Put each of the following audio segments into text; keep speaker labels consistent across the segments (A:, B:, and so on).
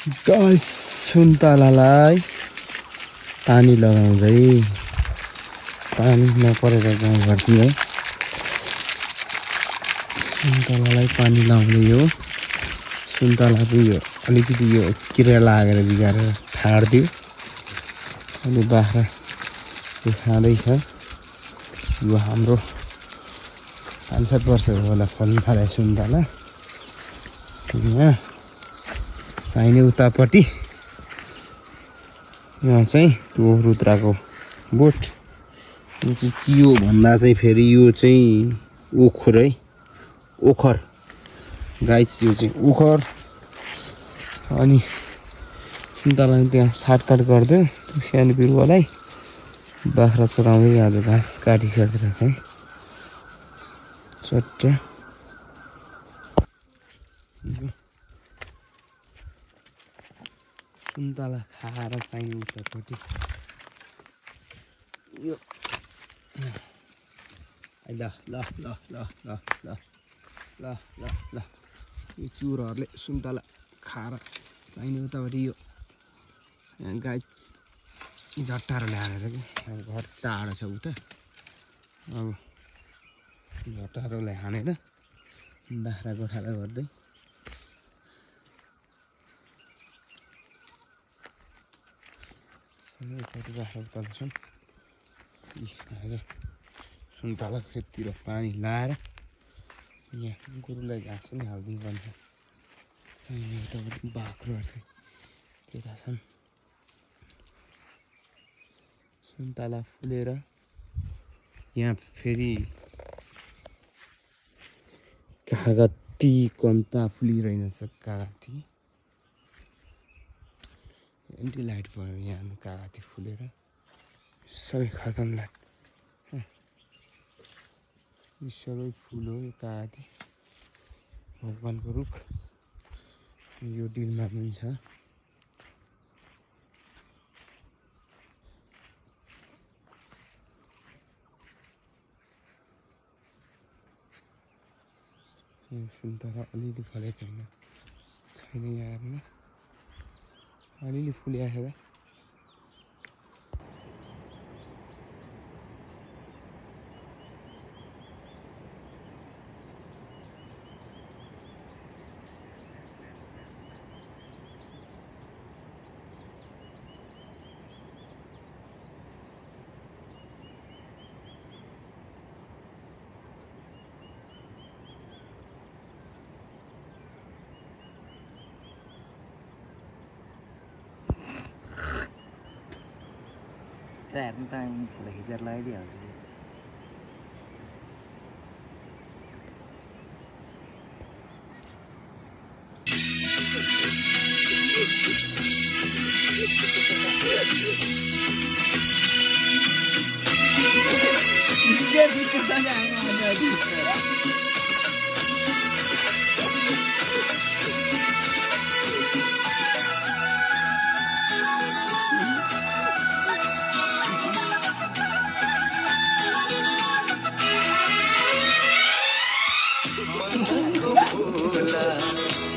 A: Guys सुन्तलालाई पानी लगाउँदै पानी नपरेर गाउँघरतिर सुन्तलालाई पानी लाउँदै हो। सुन्तलाको यो अलिकति यो किरा लागेर बिगारेर छाड्दियो अनि बाख्रा त्यो खाँदैछ। यो हाम्रो 5-7 वर्षको होला फल्न थाले सुन्तला। यहाँ चाहिने उतापट्टि यहाँ चाहिँ त्यो रुद्राको बोट। यो चाहिँ के हो भन्दा चाहिँ फेरि यो चाहिँ ओखर है, ओखर गाइस, यो चाहिँ ओखर। अनि सुन्तलाले त्यहाँ साटकाट गर्दै त्यो सानो बिरुवालाई बाख्रा चराउँदै आज घाँस काटिसकेर चाहिँ चट्ट सुन्तला खाएर चाहिने उतापट्टि यो ल ल ल ल ल ल ल ल ल यो चुरोहरूले सुन्तला खाएर चाहिने उतापट्टि यो गाई झट्टाएर ल्याएर कि घर टाढो छ उता। अब झट्टारोलाई हानेर बाख्रा गोठाला गर्दै बाख्रा उता छन्। सुन्तला खेततिर पानी लाएर यहाँ गोरुलाई घाँस पनि हालिदिनु पर्छ। चाहिने उतापट्टि बाख्राहरू चाहिँ त्यता छन्। सुन्तला फुलेर यहाँ फेरि कागती कन्ता फुलिरहेछ। कागती एन्टी लाइट भयो यहाँ कागती फुलेर सबै खतम लाइट। यो सबै फुल हो यो कागती, भगवानको रुख। यो डिलमा पनि छ। सुन्तला अलिअलि फलेको छैन यहाँमा, अलिअलि फुलिआएको छ।
B: हेर्नु त फोटो खिचेर लगाइदिइहाल्छु।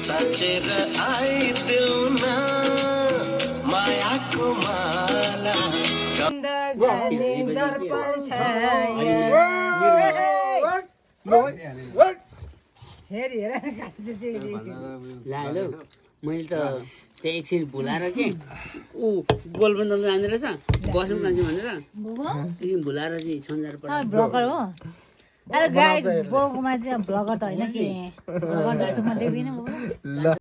C: साचेर आइदेऊ न मायाको माला।
D: मैले त त्यो एकछिन भुलाएर के ऊ गोलबन्द जाँदो रहेछ बसौँ कान्छी भनेर एकछिन भुलाएर चाहिँ सन्जाएर
E: भ्लगर हो। अरे गाई बोकुमा चाहिँ भ्लगर त होइन कि भ्लगर जस्तो म देख्दिनँ।